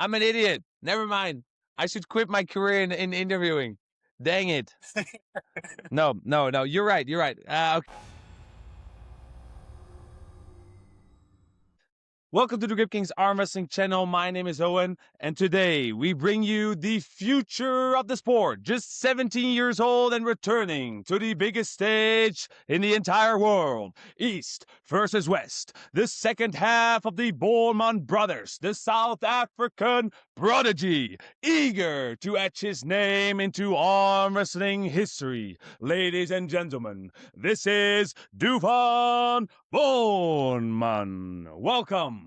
I'm an idiot. Never mind. I should quit my career in interviewing. Dang it. No. You're right. You're right. Okay. Welcome to the Grip Kings Arm Wrestling channel. My name is Owen, and today we bring you the future of the sport. Just 17 years old and returning to the biggest stage in the entire world. East versus West. The second half of the Bormann brothers, the South African prodigy, eager to etch his name into arm wrestling history. Ladies and gentlemen, this is Duvan Bormann. Welcome.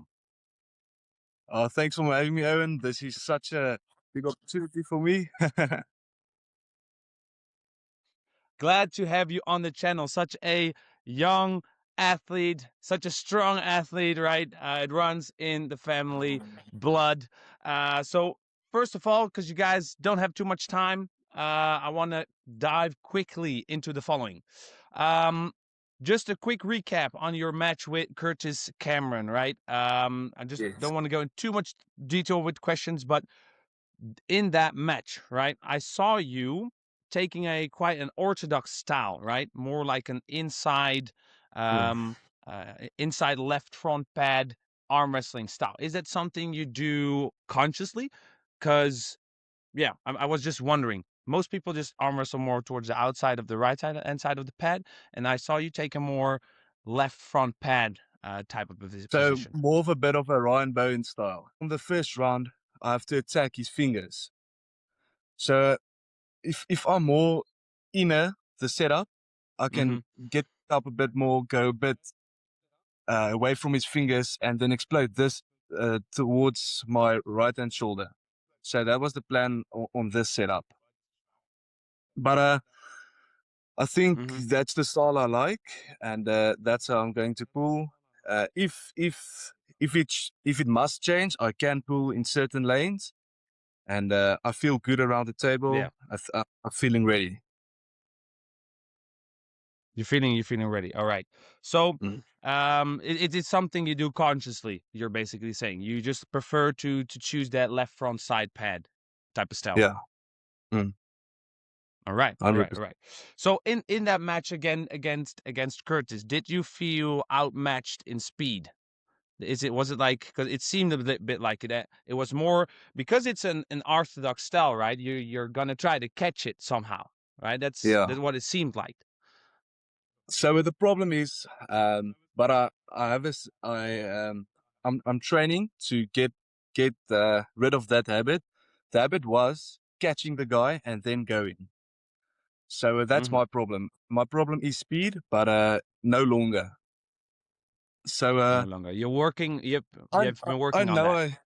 Thanks for having me, Owen. This is such a big opportunity for me. Glad to have you on the channel. Such a young athlete, such a strong athlete, right? It runs in the family blood. So, first of all, because you guys don't have too much time, I want to dive quickly into the following. Just a quick recap on your match with Curtis Cameron, right? I just Yes. don't want to go into too much detail with questions, but in that match, right, I saw you taking a quite an orthodox style, right? More like an inside, Yeah. um, inside left front pad arm wrestling style. Is that something you do consciously? Because yeah, I was just wondering. Most people just arm wrestle more towards the outside of the right side and side of the pad, and I saw you take a more left front pad type of So position. more of a bit of a Ryan Bowen style. On the first round, I have to attack his fingers. So if I'm more inner the setup, I Mm-hmm. can get up a bit more, go a bit away from his fingers, and then explode this towards my right hand shoulder. So that was the plan on this setup. But I think Mm-hmm. that's the style I like, and that's how I'm going to pull. If it must change, I can pull in certain lanes, and I feel good around the Yeah. table. I'm feeling ready. You're feeling ready. All right. So, Mm. it is something you do consciously. You're basically saying you just prefer to choose that left front side pad type of style. Yeah, mm. All right. All right. All 100%. right. So in that match again against Curtis, did you feel outmatched in speed? Was it like, because it seemed a bit like it? It was more because it's an orthodox style, right? You're gonna try to catch it somehow, right? Yeah. That's what it seemed like. So the problem is, but I have this. I'm training to get rid of that habit. The habit was catching the guy and then going. So that's Mm-hmm. my problem. My problem is speed, but no longer. So No longer. You're working. I You've been I working on know that.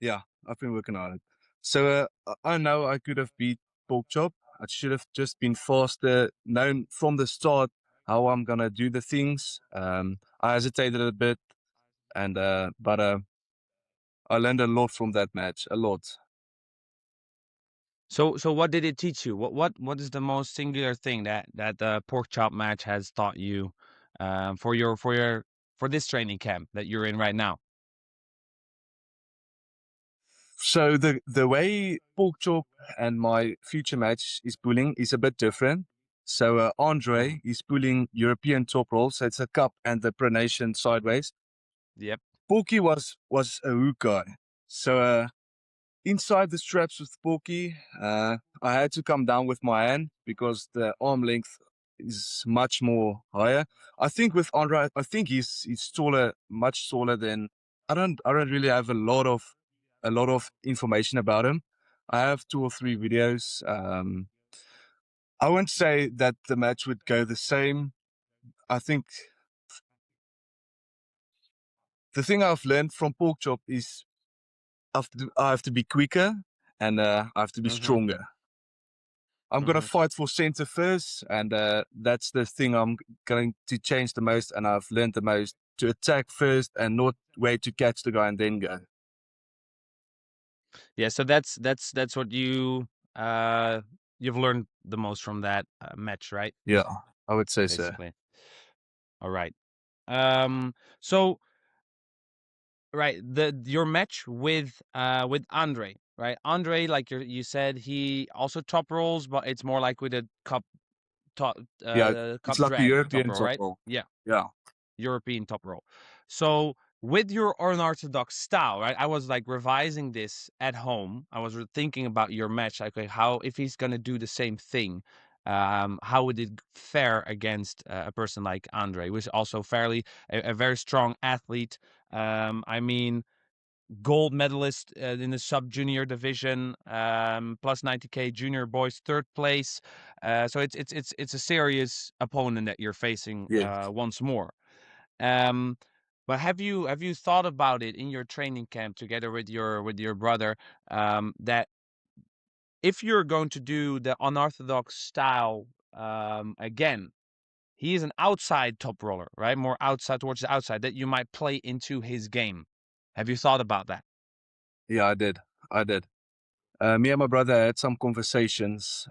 yeah, I've been working on it. So I know I could have beat Pork Chop. I should have just been faster, known from the start how I'm gonna do the things. I hesitated a bit, and but I learned a lot from that match. A lot. So what did it teach you? What is the most singular thing that the pork chop match has taught you, for this training camp that you're in right now? So the way Pork Chop and my future match is pulling is a bit different. So Mhm. Andre is pulling European top roll, so it's a cup and the pronation sideways. Yep. Porky was a hook guy. So inside the straps with Porky, I had to come down with my hand because the arm length is much more higher. I think with Andre, I think he's taller, much taller than. I don't really have a lot of information about him. I have 2 or 3 videos. I won't say that the match would go the same. I think the thing I've learned from Pork Chop is I have to be quicker and I have to be Mhm. stronger. I'm gonna Mhm. fight for center first, and that's the thing I'm going to change the most, and I've learned the most to attack first and not wait to catch the guy and then go. Yeah. So that's what you've learned the most from that match, right? Yeah, I would say so. Basically. All right. Um. So right, your match with Andre, right? Andre, like you said, he also top rolls, but it's more like with a top Yeah, it's cup like a drag top European roll, top right? roll. Yeah, Yeah, European top roll. So with your unorthodox style, right? I was like revising this at home. I was thinking about your match, like okay, how if he's gonna do the same thing, how would it fare against a person like Andre, who is also fairly a very strong athlete. I mean, gold medalist in the sub junior division, plus 90K junior boys third place. So it's a serious opponent that you're facing yeah. once more. Um, but have you thought about it in your training camp together with your brother, that if you're going to do the unorthodox style again, he is an outside top roller, right? More outside towards the outside, that you might play into his game. Have you thought about that? Yeah, I did. I did. Me and my brother had some conversations.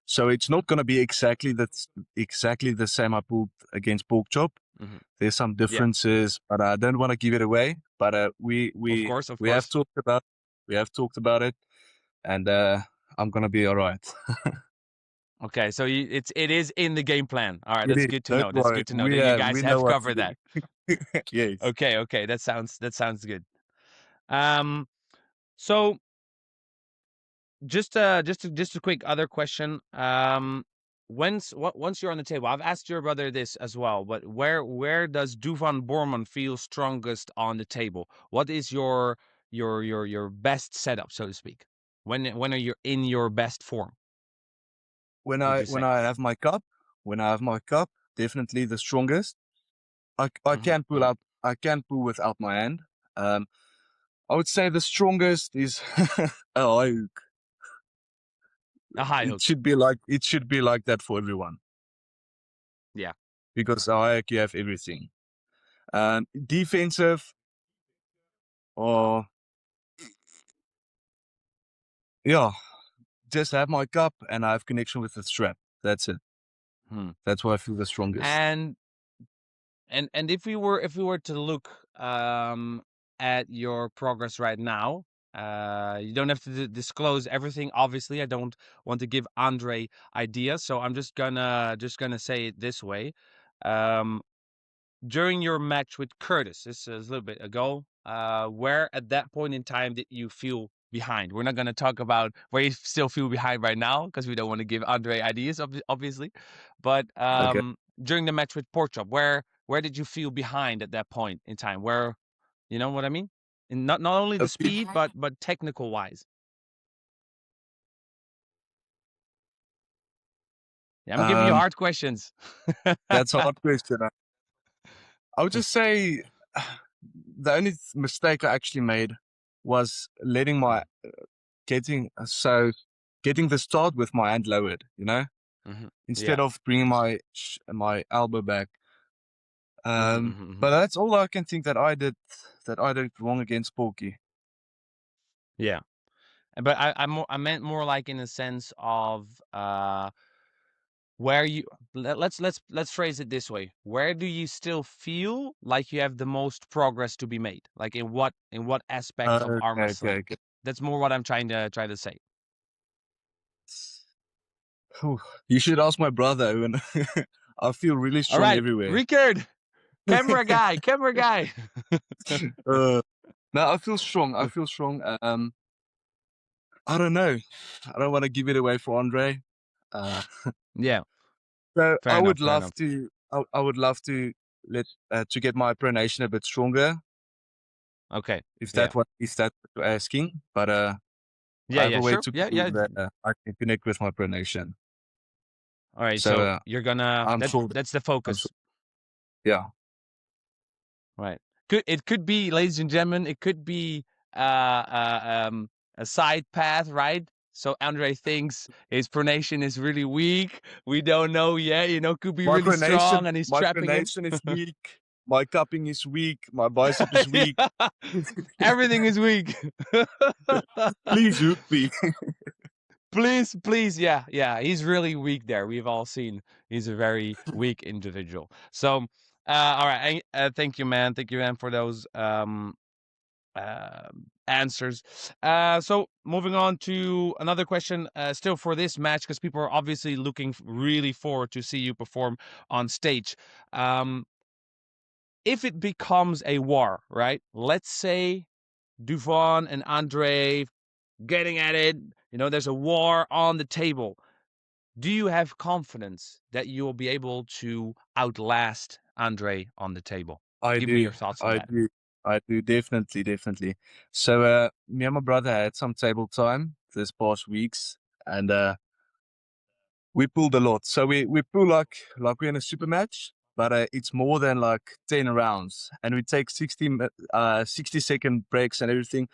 So it's not going to be exactly the same I pulled against Pork Chop. Hmm. There's some Yeah, differences, but I don't want to give it away. But we of we course, of we have course. talked about it, and I'm gonna be all right. Okay, so it is in the game plan. All right, It that's is. good to Don't know. That's worry. good to know that you guys We know have what to covered do. that. Yes. Okay, okay, that sounds good. Um, so just a quick other question. Once you're on the table, I've asked your brother this as well, but where does Duvan Borman feel strongest on the table? What is your best setup, so to speak? When are you in your best form, When would I you when say? I have my cup, definitely the strongest. I Hmm. can pull Hmm. out. I can pull without my hand. Um, I would say the strongest is a high hook. A high hook. It should be like that for everyone Yeah. because a high hook you have everything. Defensive or yeah, just have my cup and I have connection with the strap. That's it. Hmm. That's why I feel the strongest. And if we were to look at your progress right now, you don't have to disclose everything. Obviously, I don't want to give Andre ideas, so I'm just gonna say it this way. Um, During your match with Curtis, this is a little bit ago, where at that point in time did you feel behind? We're not going to talk about where you still feel behind right now because we don't want to give Andre ideas, obviously. But Okay. during the match with Porkchop, where did you feel behind at that point in time? Where, you know what I mean? And not only A the bit, speed, but technical wise. Yeah, I'm giving you um, hard questions. that's a hard question. I would just say the only mistake I actually made was letting my getting the start with my hand lowered, Hmm. instead Yeah. of bringing my elbow back. Hmm. Hmm. Hmm. But that's all I can think that I did wrong against Porky. Yeah. But I meant more like in a sense of where you let's phrase it this way. Where do you still feel like you have the most progress to be made? Like in what aspect of arm Okay, okay, wrestling? okay. That's more what I'm trying to say. Whew. You should ask my brother, Owen. I feel really All strong right, everywhere. Rickard, camera guy. uh, no, I feel strong. I feel strong. I don't know. I don't want to give it away for Andre. Uh, Yeah, so fair enough, fair enough. I would love to to get my pronation a bit stronger, Okay, if yeah, if that's what you're asking. But I yeah, have yeah, a way sure, to yeah, prove yeah. that I can connect with my pronation. All right, So so you're gonna I'm that sure. that's the I'm sure. focus. Yeah. Right. It could be, ladies and gentlemen, it could be a side path, right? So Andre thinks his pronation is really weak. We don't know yet, could be really strong and he's My trapping him. pronation is weak. My cupping is weak. My bicep is weak. Everything is weak. Please hook me. Please, yeah, yeah. He's really weak there. We've all seen he's a very weak individual. So, all right. Thank you, man. Thank you, man, for those answers. So moving on to another question, still for this match, because people are obviously looking really forward to see you perform on stage. If it becomes a war, right? Let's say Duvon and Andre getting at it. There's a war on the table. Do you have confidence that you will be able to outlast Andre on the table? I Give me do, your thoughts on I that. do, I do, definitely, definitely. So, me and my brother had some table time this past weeks, and we pulled a lot. So we pull like we're in a super match, but it's more than like 10 rounds, and we take 60-second breaks and everything.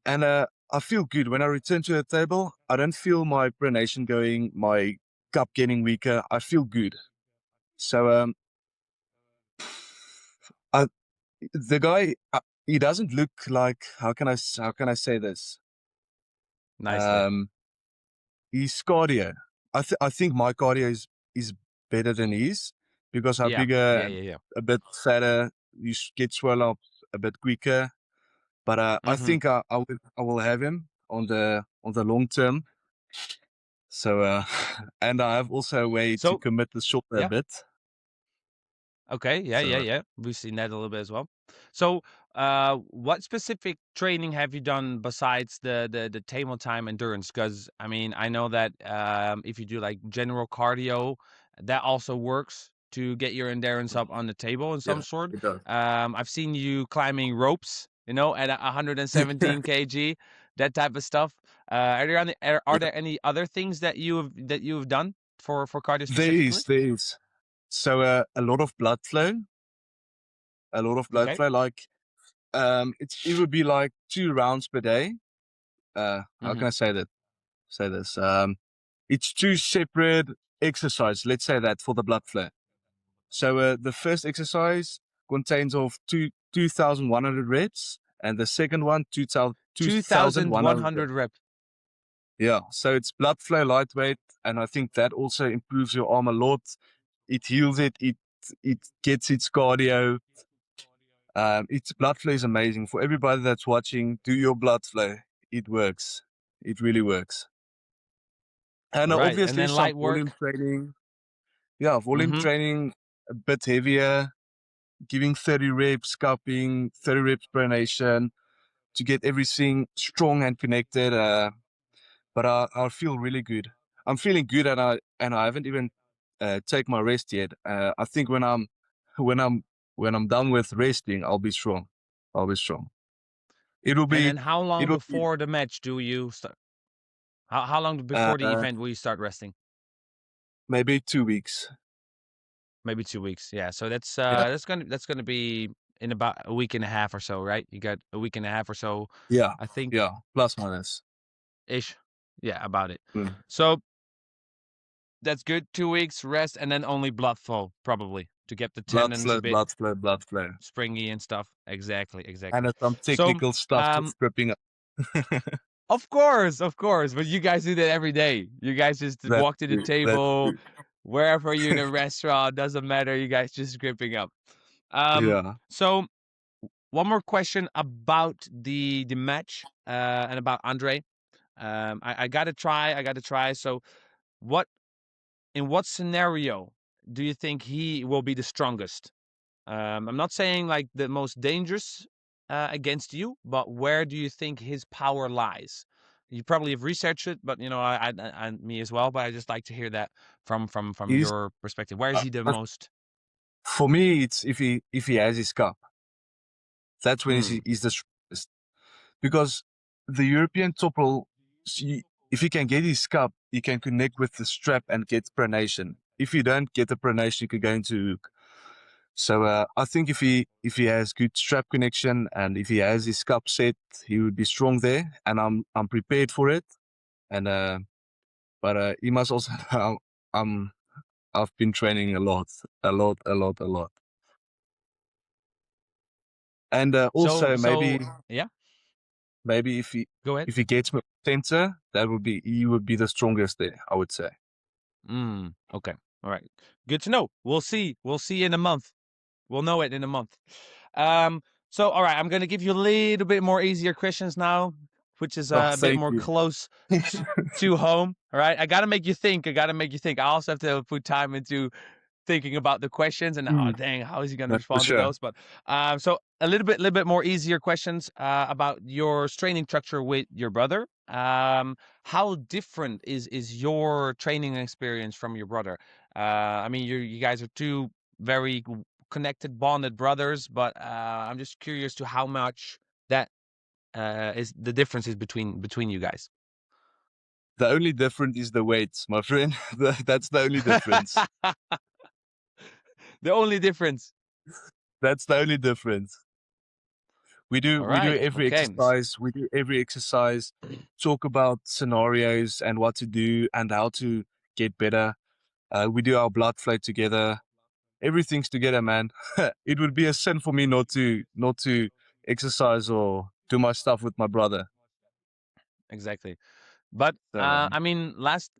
And I feel good when I return to the table. I don't feel my pronation going, my cup getting weaker. I feel good. So I, the guy, he doesn't look like, how can I say this? Nicely. His cardio. I think my cardio is better than his, because I'm Yeah. bigger, Yeah. a bit fatter. You get swell up a bit quicker. But I Mm-hmm. think I will have him on the long term. So and I have also a way to So commit the shoulder a yeah. bit. Okay. Yeah. So We've seen that a little bit as well. So, what specific training have you done besides the table time endurance? Because I mean, I know that if you do like general cardio, that also works to get your endurance up on the table in some yeah, sort. it does. I've seen you climbing ropes, at 117 kg, that type of stuff. Are there any other things that you've done for cardio specifically? There is. So a lot of blood flow, a lot of blood Okay. flow. Like it would be like 2 rounds per day. How Mm-hmm. can I say that? Say this. It's two separate exercises. Let's say that for the blood flow. So the first exercise contains of 2,100 reps, and the second one 2,100 reps. 2,100 reps. Yeah, so it's blood flow lightweight, and I think that also improves your arm a lot. It heals it. It gets its cardio. Its blood flow is amazing. For everybody that's watching, do your blood flow. It works. It really works. And Right. And obviously then some light volume work. training. Yeah, volume Mm-hmm. training a bit heavier, giving 30 reps, cupping, 30 reps pronation to get everything strong and connected. But I feel really good. I'm feeling good, and I haven't even take my rest yet. I think when I'm when I'm done with resting, I'll be strong. I'll be strong. It'll And be then how long it'll be before the match do you start? How long before the uh, event will you start resting? maybe 2 weeks. Maybe 2 weeks. Yeah. So Yeah, that's gonna be in about a week and a half or so, right? You got a week and a half or so, yeah, I think, yeah. Plus minus. ish. Yeah, about it. Mm. So that's good. 2 weeks rest and then only blood flow, probably, to get the Blood tendons a flow, bit blood flow, blood flow, springy and stuff. Exactly. and some So, technical stuff um, just gripping up. Of course, but you guys do that every day. You guys just That's walk to the true. That's table, true. wherever you're in a restaurant, doesn't matter. You guys just gripping up. Um, Yeah. so one more question about the match, and about Andre. I gotta try. So what in what scenario do you think he will be the strongest? I'm not saying like the most dangerous against you, but where do you think his power lies? You probably have researched it, but me as well. But I just like to hear that from He's your perspective. Where is uh, he the uh, most? for me, it's if he has his cup, that's when Mm. he's the strongest. Because the European top roll, if he can get his cup, he can connect with the strap and get pronation. If you don't get the pronation, you could go into hook. So I think if he has good strap connection, and if he has his cup set, he would be strong there. And I'm prepared for it. And but he must also I'm I've been training a lot, a lot, a lot, a lot. And So also yeah, maybe go ahead. if he gets me center, that would be he would be the strongest there, I would say. Okay. All right. Good to know. We'll see. We'll see in a month. We'll know it in a month. Um, So, all right, I'm going to give you a little bit more easier questions now, which is Oh, a bit thank more you. close to home. All right, I got to make you think. I got to make you think. I also have to put time into thinking about the questions and oh Mm, dang, how is he going to no, for respond to sure. those? But so a little bit more easier questions about your training structure with your brother. How different is your training experience from your brother? I mean, you guys are two very connected, bonded brothers, but I'm just curious to how much that is the differences between you guys. The only difference is the weights, my friend. That's the only difference. The only difference. That's the only difference. We do All we do right. every Okay. exercise. We do every exercise. Talk about scenarios and what to do and how to get better. We do our blood flow together. Everything's together, man. It would be a sin for me not to exercise or do my stuff with my brother. Exactly. But So I mean, last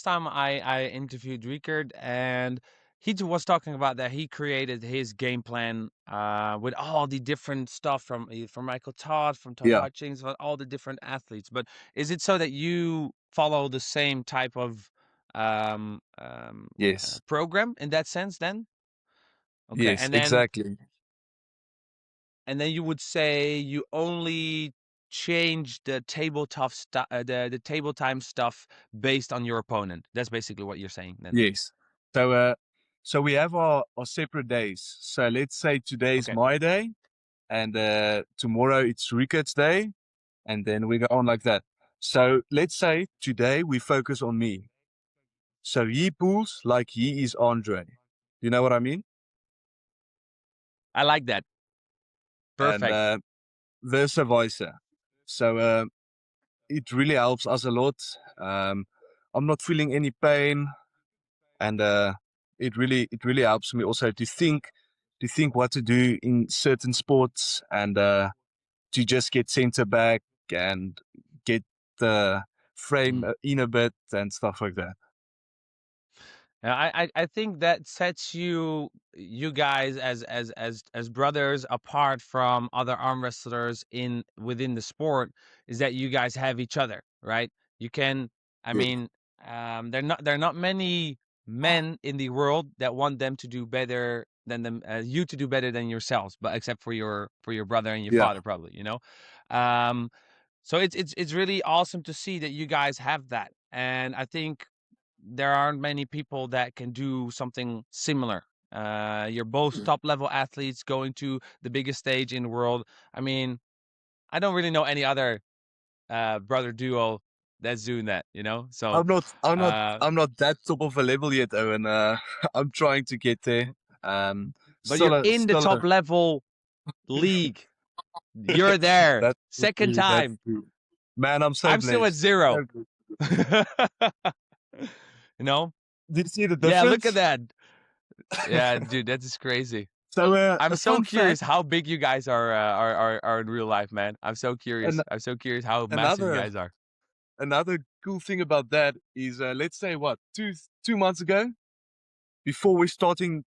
time I interviewed Rickard, and was talking about that he created his game plan with all the different stuff from Michael Todd, from Todd yeah, Hutchings, all the different athletes. But is it so that you follow the same type of um, um, yes, program in that sense? Then okay, yes, exactly. and then you would say you only change the tabletop stuff, the table time stuff based on your opponent. That's basically what you're saying then. Yes. So we have our separate days. So let's say today is Okay. my day, and tomorrow it's Rickard's day, and then we go on like that. So let's say today we focus on me. So he pulls like he is Andre. You know what I mean? I like that. And Perfect. vice versa. So it really helps us a lot. I'm not feeling any pain, and it really helps me also to think what to do in certain sports, and to just get center back and get the frame Mhm. in a bit and stuff like that. I think that sets you guys as brothers apart from other arm wrestlers in within the sport is that you guys have each other, right? You can, I Yeah. mean, there are not many men in the world that want them to do better than them, you to do better than yourselves, but except for your brother and your Yeah. father, probably, you know. Um, so it's really awesome to see that you guys have that, and I think there aren't many people that can do something similar. You're both top level athletes going to the biggest stage in the world. I mean, I don't really know any other brother duo that's doing that, you know? So, I'm not I'm not uh, I'm not that top of a level yet, Owen. I'm trying to get there. Um but you're still a in the still top a level league. You're there. that's Second true, that's time. true. Man, I'm so I'm still at blessed. zero. So blessed. You know? Did you see the Yeah, look at difference? that. Yeah, dude, that is crazy. So I'm a so fun curious fact, how big you guys are in real life, man. I'm so curious. and I'm so curious how massive you another guys are. another cool thing about that is, let's say what, 2 months ago, before we starting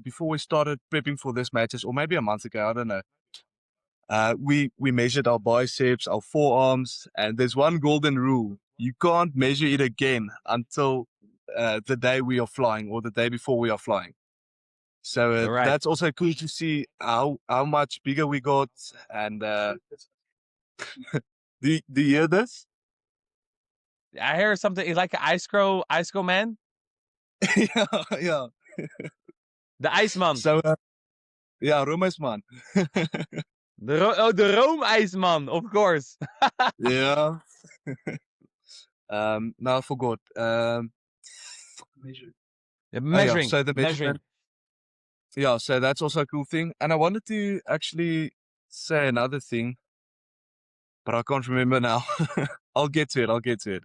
before we started prepping for this matches, or maybe a month ago, I don't know. We measured our biceps, our forearms, and there's one golden rule: you can't measure it again until the day we are flying or the day before we are flying. So All right. that's also cool to see how much bigger we got. And do you hear this? I hear something it's like an ice crow man, Yeah, yeah. the Iceman, So yeah, Rome's man. the Rome Iceman, of course. Yeah. Now I forgot. Oh yeah, Measuring, so the measuring. measurement. Yeah, so that's also a cool thing. And I wanted to actually say another thing, but I can't remember now. I'll get to it. I'll get to it.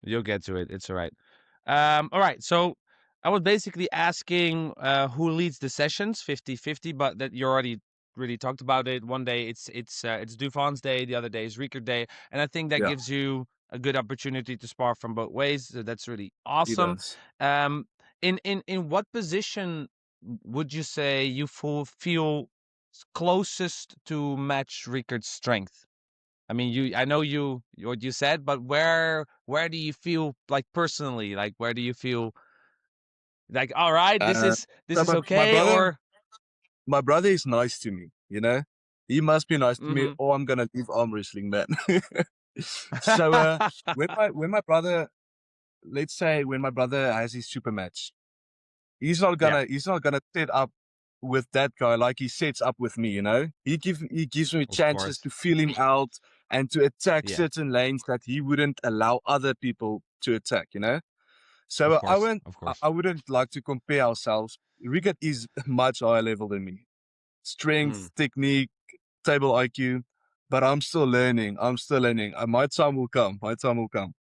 You'll get to it. It's all right. All right. So I was basically asking who leads the sessions 50-50, but that you already really talked about it. One day it's Dufan's day, the other day is Riekert day, and I think that Yeah, gives you a good opportunity to spar from both ways. So that's really he awesome. does. In what position would you say you feel closest to match Ricard's strength? I mean, I know what you said, but where do you feel like personally? Like, where do you feel like, all right, this Uh, is so my okay, brother, or my brother is nice to me. You know, he must be nice to me, mm-hmm. or I'm gonna leave arm wrestling, man. So when my brother, let's say when my brother has his super match, Yeah, he's not gonna set up with that guy like he sets up with me, you know? He gives me of chances course. to feel him out and to attack Yeah, certain lanes that he wouldn't allow other people to attack, you know? So of course, of I course. wouldn't like to compare ourselves. Rickard is much higher level than me. Mm. Strength, technique, table IQ, but I'm still learning. I'm still learning. My time will come. My time will come.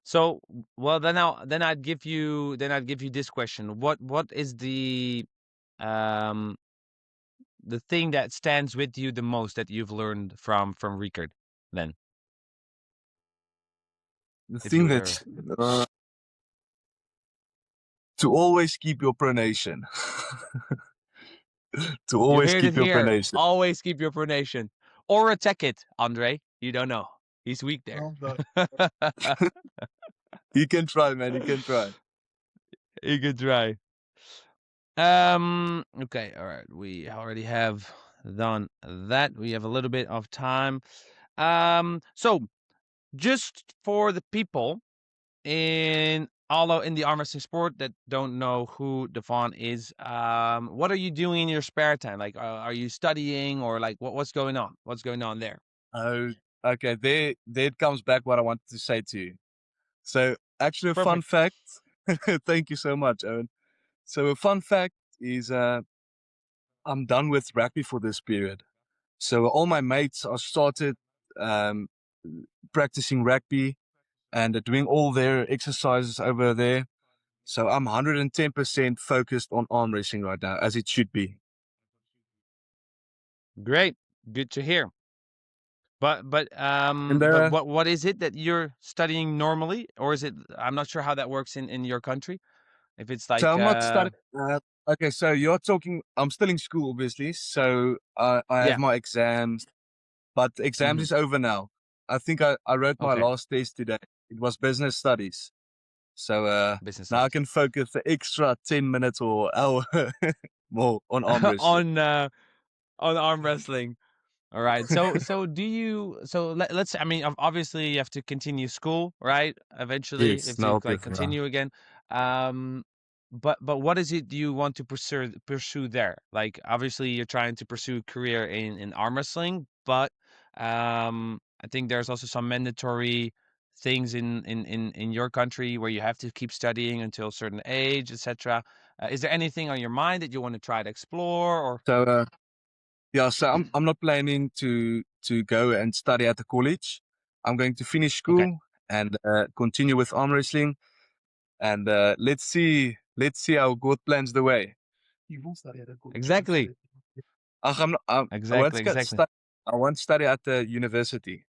So, well, then I'd give you this question. What is um the thing that stands with you the most that you've learned from Ricard? Then, The if thing you're that to always keep your pronation. To You always heard it keep your here. pronation. Always keep your pronation. Or attack it, Andre. You don't know. He's weak there. You can try, man. You can try. You could try. Okay, all right. We already have done that. We have a little bit of time. So just for the people in the arm wrestling sport that don't know who Devon is, what are you doing in your spare time? Like, are you studying, or like what's going on? What's going on there? Oh, okay. There it comes back what I wanted to say to you. So, actually, a fun Perfect. fact. Thank you so much, Owen. So, a fun fact is I'm done with rugby for this period. So, all my mates are started um, practicing rugby and doing all their exercises over there. So, I'm 110% focused on arm wrestling right now, as it should be. Great. Good to hear. And But what is it that you're studying normally, or is it? I'm not sure how that works in your country. If it's so like I'm not studying. Okay, so you're talking. I'm still in school, obviously. So I have yeah. my exams, but the exams Hmm. is over now. I think I wrote my Okay. last test today. It was business studies. So Business now I studies. can focus the extra 10 minutes or hour more on arm wrestling. On arm wrestling. All right. So do you? So let's. I mean, obviously you have to continue school, right? Eventually, Yes, if no, you like obviously. Yeah. continue again. Um, but what is it you want to pursue there? Like, obviously you're trying to pursue a career in arm wrestling, but I think there's also some mandatory things in your country where you have to keep studying until a certain age, etc. Is there anything on your mind that you want to try to explore, or? So yeah, so I'm not planning to go and study at the college. I'm going to finish Okay. school and continue with arm wrestling. And let's see how God plans the way. You won't study at a college. Exactly. I'm not, Exactly. Exactly. I won't study at the university.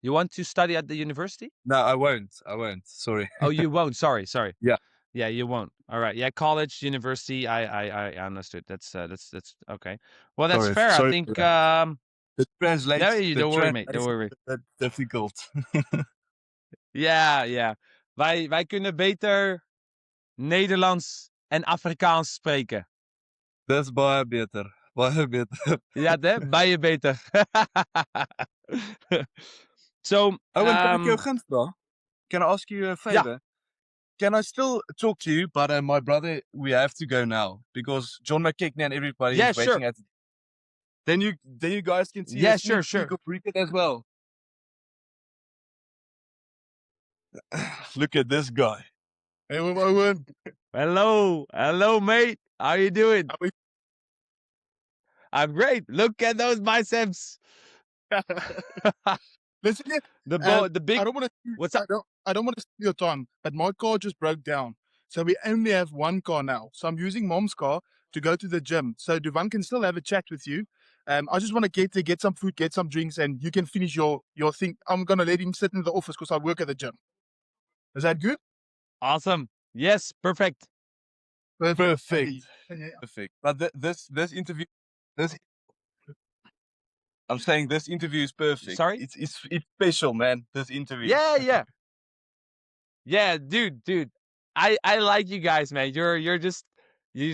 You want to study at the university? No, I won't. I won't. Sorry. Oh, you won't. Sorry. Sorry. Yeah. Yeah, you won't. All right. Yeah, college, university. I understood. That's okay. Well, that's Sorry. fair. I Sorry for think. that. No, you The don't worry, mate. Don't translation worry. is a bit difficult. Ja, ja. Wij kunnen beter Nederlands en Afrikaans spreken. That's baie beter. Baie beter. Ja, hè? Baie beter. So, Owen, can ek jou guns vra? Can I ask you a ja. favor? Can I still talk to you? But my brother, we have to go now because John McKechnie and everybody Yeah, is waiting sure. at. Then you guys can see Yeah, a sure, sneak sure. peek of Rickard as well. Look at this guy. Hey, Owen. Hello. Hello, mate. How you doing? How are you? I'm great. Look at those biceps. Listen, The big. I don't want to. What's up? I don't want to steal your time, but my car just broke down, so we only have one car now. So I'm using Mom's car to go to the gym. So Duvan can still have a chat with you. I just want to get there, get some food, get some drinks, and you can finish your thing. I'm gonna let him sit in the office because I work at the gym. Is that good? Awesome. Yes, perfect. Perfect. Perfect. But this interview, this I'm saying this interview is perfect. Sorry? It's special, man. This interview. Yeah, yeah. Yeah, dude. I like you guys, man. You're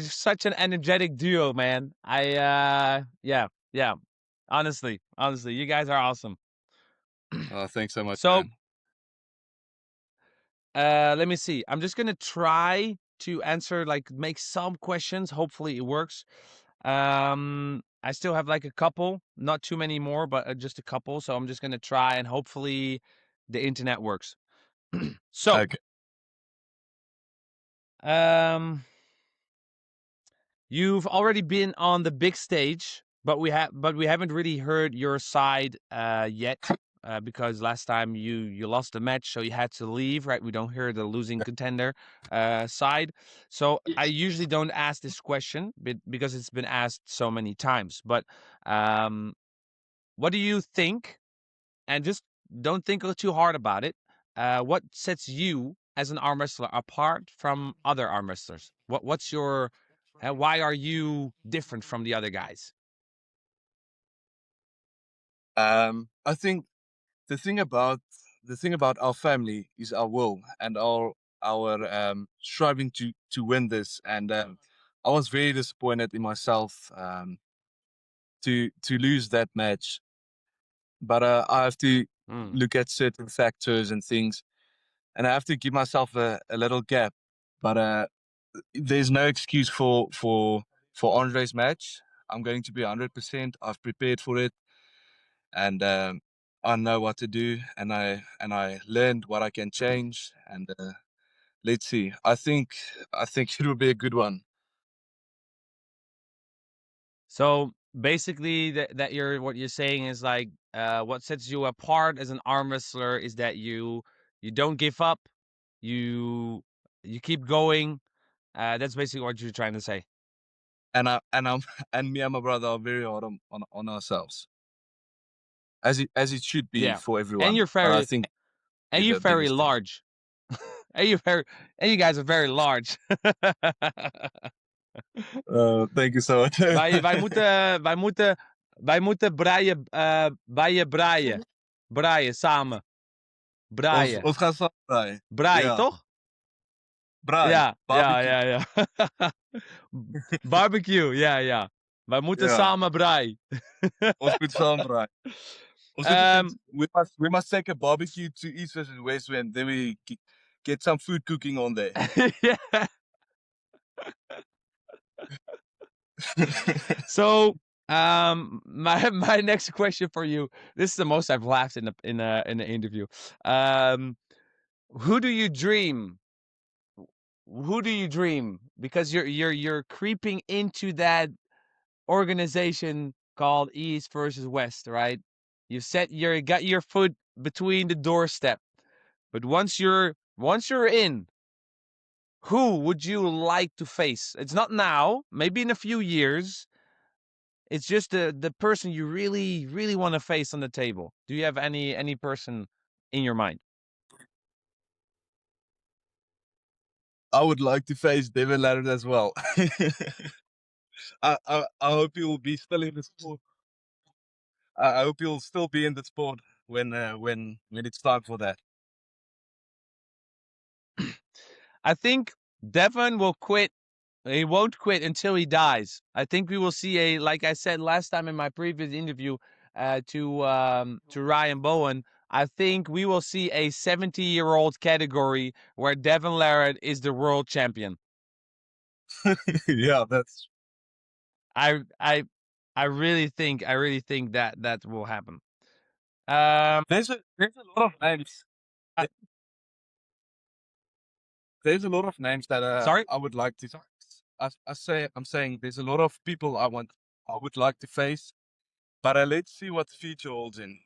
such an energetic duo, man. Yeah. Honestly, you guys are awesome. Oh, thanks so much, So, man. let me see. I'm just gonna try to answer, like, make some questions. Hopefully it works. I still have like a couple, not too many more, but just a couple. So I'm just gonna try, and hopefully the internet works. So, Okay. um, you've already been on the big stage, but we haven't really heard your side yet. Because last time you lost the match, so you had to leave, right? We don't hear the losing contender side. So I usually don't ask this question because it's been asked so many times. But what do you think? And just don't think too hard about it. What sets you as an arm wrestler apart from other arm wrestlers? What's your why are you different from the other guys? I think the thing about our family is our will and our striving to win this. And I was very disappointed in myself to lose that match. But I have to look at certain factors and things, and I have to give myself a little gap. But there's no excuse for Andre's match. I'm going to be 100%. I've prepared for it, and I know what to do, and I learned what I can change. And let's see. I think it will be a good one. So basically, that what you're saying is like, what sets you apart as an arm wrestler is that you don't give up, you keep going. That's basically what you're trying to say. And I'm and me and my brother are very hard on ourselves, as it should be Yeah, for and everyone. you're But I very think and you're the very biggest thing. large. And you guys are very large. Thank you so much. wij moeten breien, bij je breien. Breien, samen. Breien. Ons gaan samen draaien. Breien, Ja. toch? Braai. Ja. Barbecue. Barbecue, ja. Wij moeten Ja. samen breien. Ons moet samen draaien. We must take a barbecue to East versus West Wind. Then we get some food cooking on there. Yeah. So, my next question for you. This is the most I've laughed in the interview. Who do you dream? Who do you dream? Because you're creeping into that organization called East versus West, right? You got your foot between the doorstep. But once you're in, who would you like to face? It's not now, maybe in a few years. It's just the person you really want to face on the table. Do you have any person in your mind? I would like to face Devin Laddard as well. I hope he will be still in the sport. I hope he'll still be in the sport when it's time for that. I think Devon will quit. He won't quit until he dies. I think we will see like I said last time in my previous interview to Ryan Bowen, I think we will see a 70-year-old category where Devon Larratt is the world champion. Yeah, that's. I really think that will happen. There's a lot of names. There's a lot of names that Sorry? I would like to. I'm saying there's a lot of people I would like to face, but let's see what the future holds in.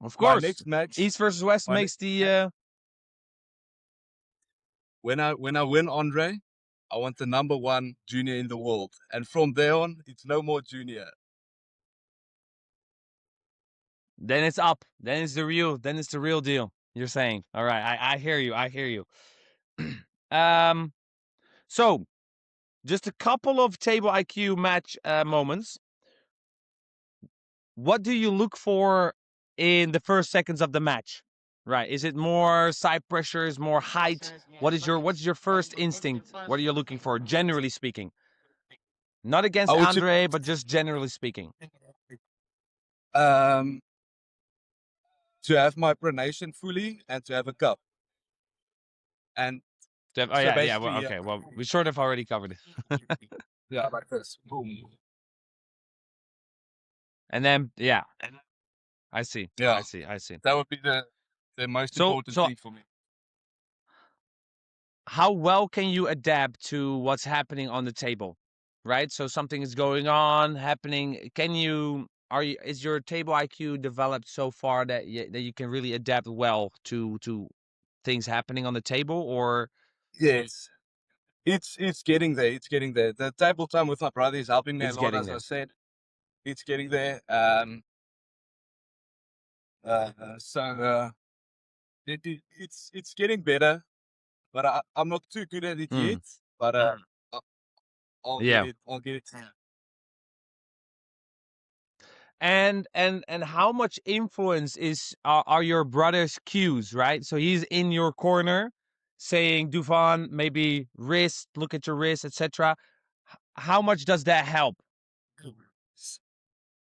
Of My course, next match, East versus West makes the. When I win Andre, I want the #1 junior in the world, and from there on, it's no more junior. Then it's up. Then it's the real. Then it's the real deal. You're saying, all right. I hear you. So just a couple of table IQ match moments. What do you look for in the first seconds of the match? Right? Is it more side pressures, more height? What's your first instinct? What are you looking for, generally speaking? Not against I would Andre, but just generally speaking. to have my pronation fully and to have a cup. And Oh so yeah, basically, well, okay. Well, we sort of already covered it. yeah, like this. Boom. And then yeah, I see. Yeah. I see. That would be the most important So thing for me. how well can you adapt to what's happening on the table, right? So something is going on, happening. Is your table IQ developed so far that you can really adapt well to things happening on the table, or Yes. It's getting there. It's getting there. The table time with my brother is helping me it's a lot, getting as I there? said. It's getting there. So it's getting better, but I'm not too good at it Mm. yet. But I'll Yeah. get it. I'll get it. And how much influence are your brother's cues, right? So he's in your corner saying, Dufan, maybe wrist, look at your wrist, etc. How much does that help?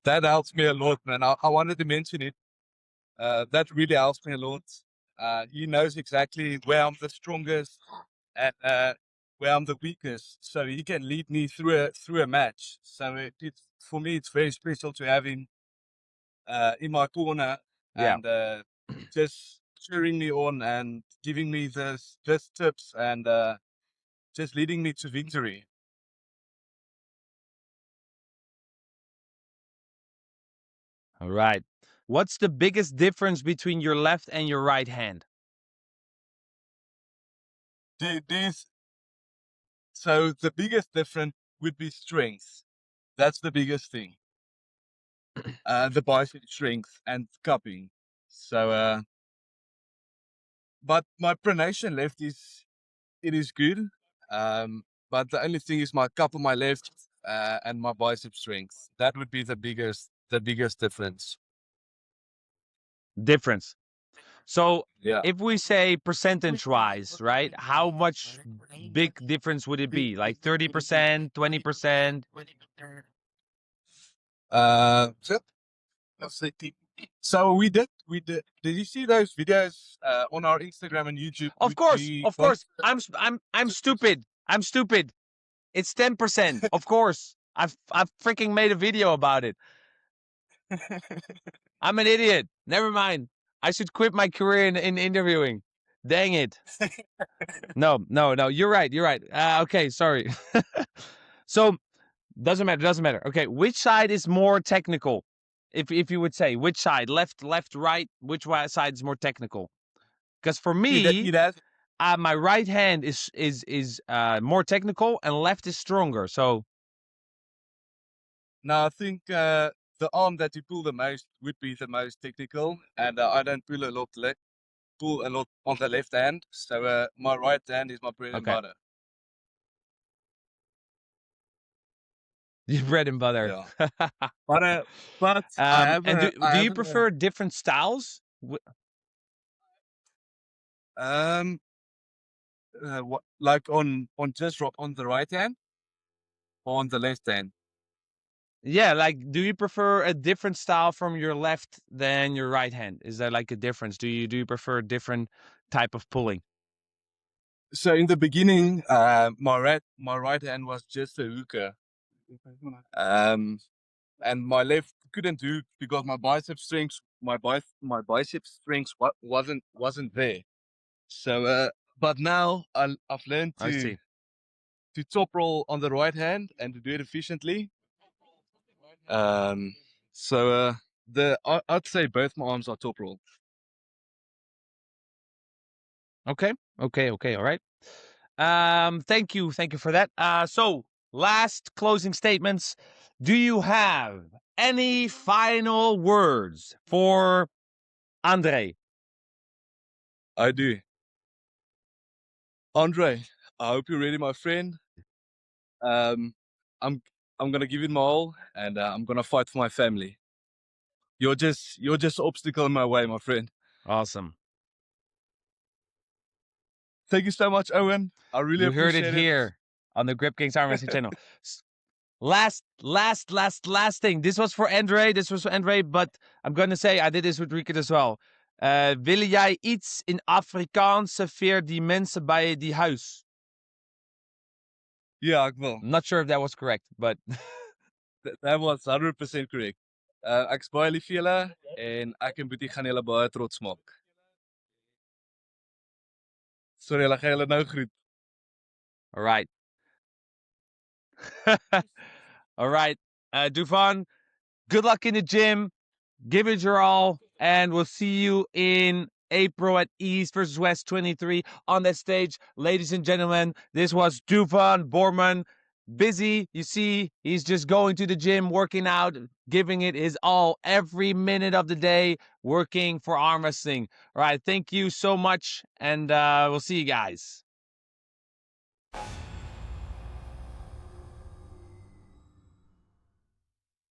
That helps me a lot, man. I wanted to mention it. That really helps me a lot. He knows exactly where I'm the strongest and where I'm the weakest, so he can lead me through a match. So it's for me, it's very special to have him in my corner Yeah. and just cheering me on and giving me this tips and just leading me to victory. All right. What's the biggest difference between your left and your right hand? So the biggest difference would be strength. That's the biggest thing. The bicep strength and cupping. So, but my pronation left is good. But the only thing is my cup on my left and my bicep strength. That would be the biggest difference. Difference. So Yeah. if we say percentage wise, right? How much big difference would it be? Like 30%, 20%? So So we did. Did you see those videos on our Instagram and YouTube? Of course. I'm stupid. I'm stupid. It's 10%. Of course. I've freaking made a video about it. I'm an idiot. Never mind. I should quit my career in interviewing. Dang it. No. You're right. Okay, sorry. So doesn't matter. Okay, which side is more technical? If you would say which side, left, right, which side is more technical? Because for me, my right hand is more technical and left is stronger. So Now I think the arm that you pull the most would be the most technical, and I don't pull a lot on the left hand. So my right hand is my bread and okay, butter. your bread and butter. Yeah. But I have and a, I do have you prefer different styles? what, like on just on the right hand or on the left hand? Yeah, like do you prefer a different style from your left than your right hand? Is there like a difference? Do you prefer a different type of pulling? So in the beginning, my right hand was just a hooker, and my left couldn't hook because my bicep strength wasn't there. So, but now I've learned I see. to top roll on the right hand and to do it efficiently. So I'd say both my arms are top roll. Okay. All right. Thank you for that. So last closing statements. Do you have any final words for Andre? I do. Andre, I hope you're ready, my friend. Um, I'm I'm gonna give it my all, and I'm gonna fight for my family. You're just an obstacle in my way, my friend. Awesome. Thank you so much, Owen. I really You heard appreciate it here on the Grip Kings Arm Wrestling channel. Last thing. This was for Andre. This was for Andre, but I'm gonna say I did this with Rickert as well. Wil jij iets in Afrikaans serveer die mensen bij die huis? Ja, ek wil. I'm not sure if that was correct, but That was 100% correct. Ek's baie lief vir julle en ek en Boetie gaan julle baie trots maak. Sorry, hulle gaan julle nou groet. all right. All right. Dufan, good luck in the gym. Give it your all. And we'll see you in April at East versus West 23 on that stage. Ladies and gentlemen, this was Dufan Borman. Busy, you see, he's just going to the gym, working out, giving it his all every minute of the day, working for arm wrestling. All right, thank you so much, and we'll see you guys.